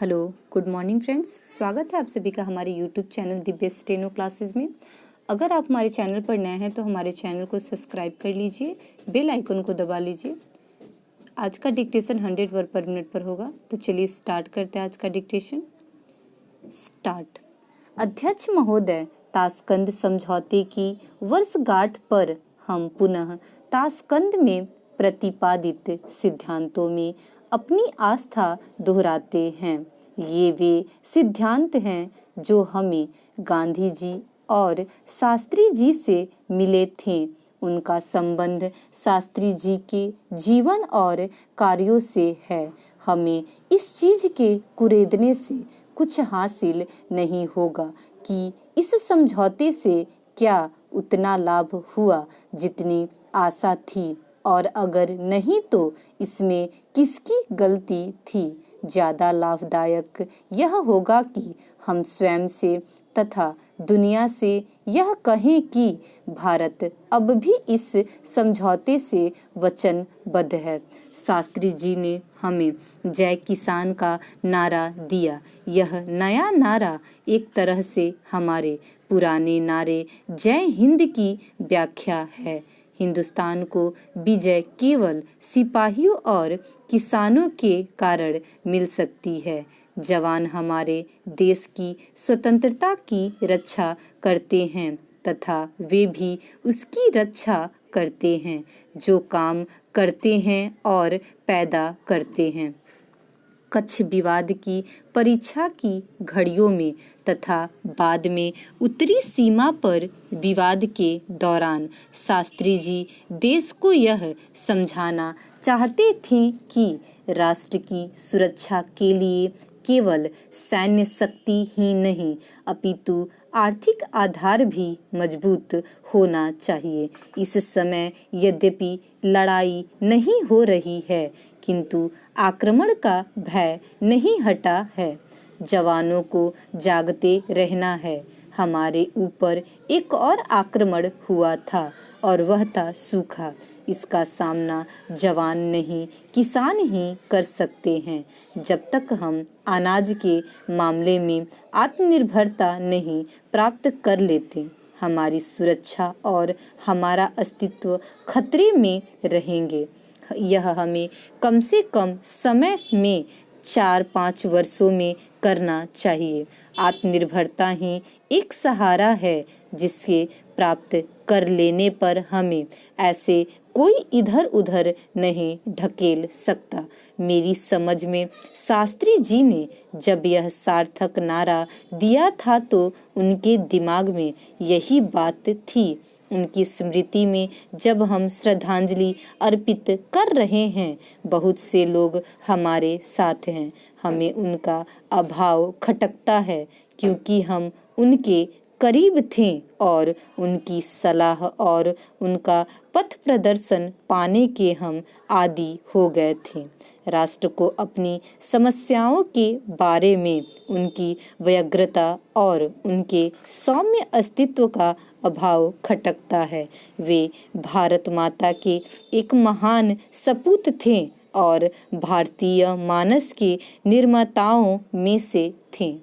Hello, good morning friends. स्वागत है आप सभी का हमारे YouTube channel the best steno classes में। अगर आप हमारे चैनल पर नए हैं तो हमारे चैनल को सब्सक्राइब कर लीजिए, बेल आइकन को दबा लीजिए। आज का डिक्टेशन 100 वर्ड पर मिनट पर होगा, तो चलिए स्टार्ट करते हैं आज का डिक्टेशन। स्टार्ट। अध्यक्ष महोदय, ताशकंद समझौते की वर्षगांठ पर हम पुनः ताशकंद में प्रतिपादित सिद्धांतों में अपनी आस्था दोहराते हैं। ये वे सिद्धांत हैं जो हमें गांधी जी और शास्त्री जी से मिले थे। उनका संबंध शास्त्री जी के जीवन और कार्यों से है। हमें इस चीज के कुरेदने से कुछ हासिल नहीं होगा कि इस समझौते से क्या उतना लाभ हुआ जितनी आशा थी, और अगर नहीं तो इसमें किसकी गलती थी। ज़्यादा लाभदायक यह होगा कि हम स्वयं से तथा दुनिया से यह कहें कि भारत अब भी इस समझौते से वचनबद्ध है। शास्त्री जी ने हमें जय किसान का नारा दिया। यह नया नारा एक तरह से हमारे पुराने नारे जय हिंद की व्याख्या है। हिंदुस्तान को विजय केवल सिपाहियों और किसानों के कारण मिल सकती है। जवान हमारे देश की स्वतंत्रता की रक्षा करते हैं तथा वे भी उसकी रक्षा करते हैं जो काम करते हैं और पैदा करते हैं। कच्छ विवाद की परीक्षा की घड़ियों में तथा बाद में उत्तरी सीमा पर विवाद के दौरान शास्त्री जी देश को यह समझाना चाहते थे कि राष्ट्र की सुरक्षा के लिए केवल सैन्य शक्ति ही नहीं अपितु आर्थिक आधार भी मजबूत होना चाहिए। इस समय यद्यपि लड़ाई नहीं हो रही है किंतु आक्रमण का भय नहीं हटा है। जवानों को जागते रहना है। हमारे ऊपर एक और आक्रमण हुआ था और वह था सूखा। इसका सामना जवान नहीं किसान ही कर सकते हैं। जब तक हम अनाज के मामले में आत्मनिर्भरता नहीं प्राप्त कर लेते, हमारी सुरक्षा और हमारा अस्तित्व खतरे में रहेंगे। यह हमें कम से कम समय में 4-5 वर्षों में करना चाहिए। आत्मनिर्भरता ही एक सहारा है जिसके प्राप्त कर लेने पर हमें ऐसे कोई इधर उधर नहीं ढकेल सकता। मेरी समझ में शास्त्री जी ने जब यह सार्थक नारा दिया था तो उनके दिमाग में यही बात थी। उनकी स्मृति में जब हम श्रद्धांजलि अर्पित कर रहे हैं, बहुत से लोग हमारे साथ हैं। हमें उनका अभाव खटकता है क्योंकि हम उनके करीब थे और उनकी सलाह और उनका पथ प्रदर्शन पाने के हम आदी हो गए थे। राष्ट्र को अपनी समस्याओं के बारे में उनकी व्यग्रता और उनके सौम्य अस्तित्व का अभाव खटकता है। वे भारत माता के एक महान सपूत थे और भारतीय मानस के निर्माताओं में से थे।